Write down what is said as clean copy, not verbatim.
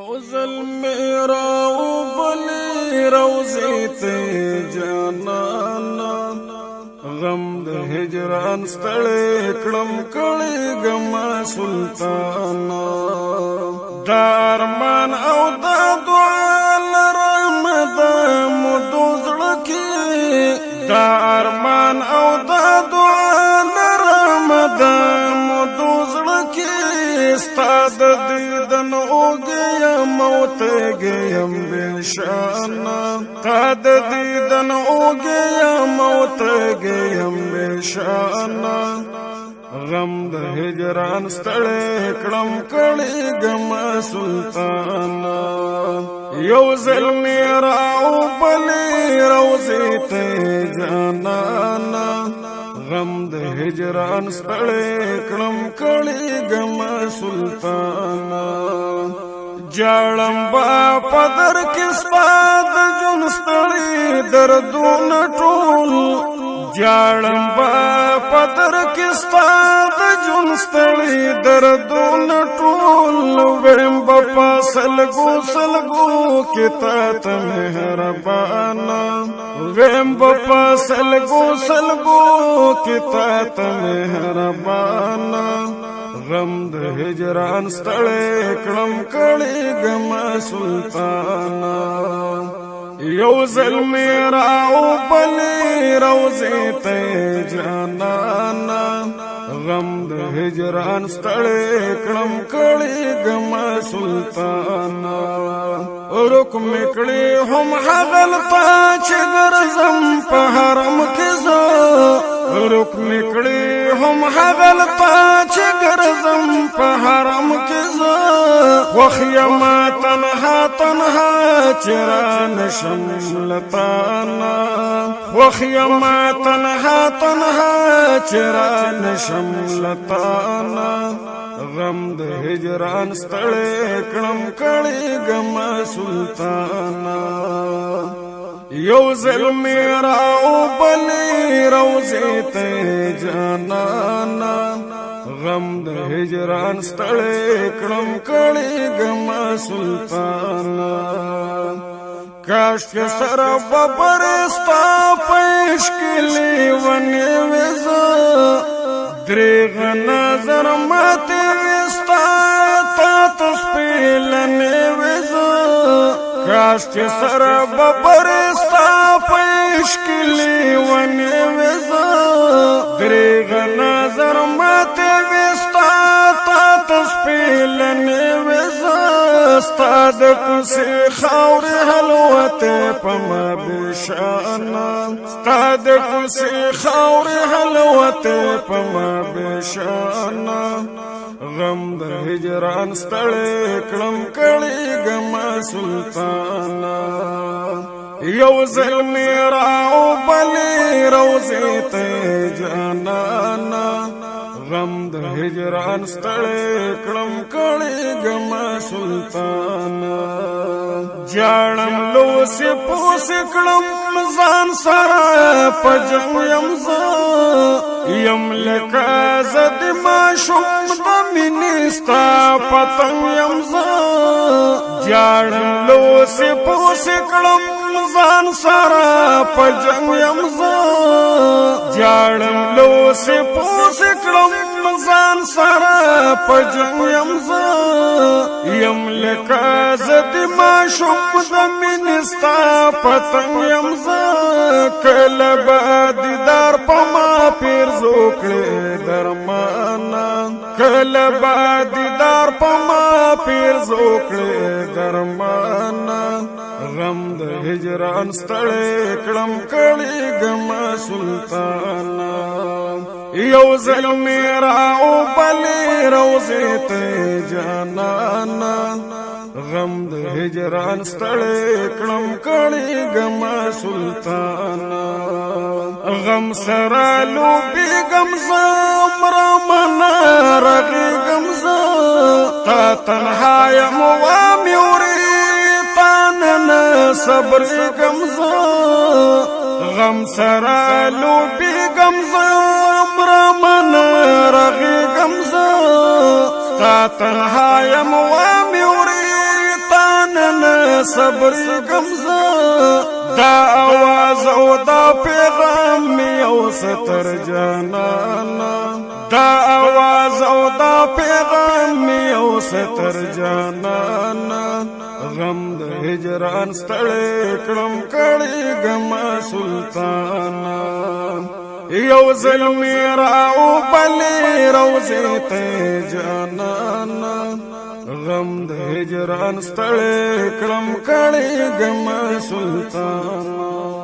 یو ظلم راو بلی روزی تے جانانا غم د هجران ستړی کړم کړي ګما سلطانا دا ارمان او دا دعا لرم دا مدو زړه کې دا ارمان او دا دعا لرم دا مدو زړه کې ستاد دیدن اوګیا موت گیم بشانا ستاد دیدن اوګیا موت گیم بشانا غم د هجران ستړی کړم کړي ګما سلطانا یو ظلم راو بلی روزی ته جانانا غم د هجران ستړی کړم کړي ګما سلطانا جاړم با پدر کې سپاد جون ستړي دردونه ټول جاړم با پدر کې سپاد جون ستړي دردونه ټول وړم په سلګو کې تا ته مهربانا وړم په سلګو کې تا ته مهربانا غم د هجران ستړی کړم کړي ګما سلطانا یو ظلم راو بلی روزی ته جانانا غم د هجران ستړی کړم کړي ګما سلطانا رک میکړي هم حغل تا چې ګرځم په حرم کې زه رک میکړي هم حغل تا چې ګرځم په حرم کې زه وخیما تنها چرا نشم لتانا وخیما تنها چرا نشم لتانا غم د هجران ستړی کړم کړي ګما سلطانا یو ظلم راو بلی روزی ته جانانا غم د هجران ستړی کړم کړي ګما سلطانا کاش کې سره ببرستا پېښ کلی ونی وزا دریغ نظر ماته وستا تا تسپیلنی وزا کاش چې سره ببرستا پېښ کلی ونی وزا دریغ نظر ماته وستا تا تسپیلنی وزا استاد کوسي خاور حلوت پما بشانا استاد کوسي خاور حلوت پما بشانا غم د هجران ستړی کړم کړي ګما سلطانا یو ظلم راو بلی روزی ته جانانا غم د هجران ستړی کړم کړي ګما سلطانا جاړم لوسې پوسې کړم ځان سره په جنګ یم زه یم لکه زه د ماشوم د مینې ستا پتنګ یم زه جاړم لوسې پوسې کړم ځان سره په جنګ یم زه جاړم لوسې پوسې کړم ځان سره په جنګ یم زه یم لکه زه د ماشوم د مینې ستا پتنګ یم زه کله به دیدار په ما پیرزو کړې درمانا کله به دیدار په ما پیرزو کړې درمانا غم د هجران ستړی کړم کړي ګما سلطانا یو ظلم راو بلی روزی ته جانانا غم د هجران ستړی کړم کړي ګما سلطانا غم سره لوبي غم زم را منا رغي غم ز تا تنها یم و میوري صبر غم ز غم سره لوبي غم زم را منا رغي غم ز تا تنها یم و میوري تا صبر گمزا دا آواز او دا پیغام یو ستر جانانا دا آواز او دا پیغام یو ستر جانانا غم د هجران ستړی کړم کړي ګما سلطانا یو ظلمی راو بلی روزی تے جانانا غم د هجران ستړی کړم کړي ګما سلطانا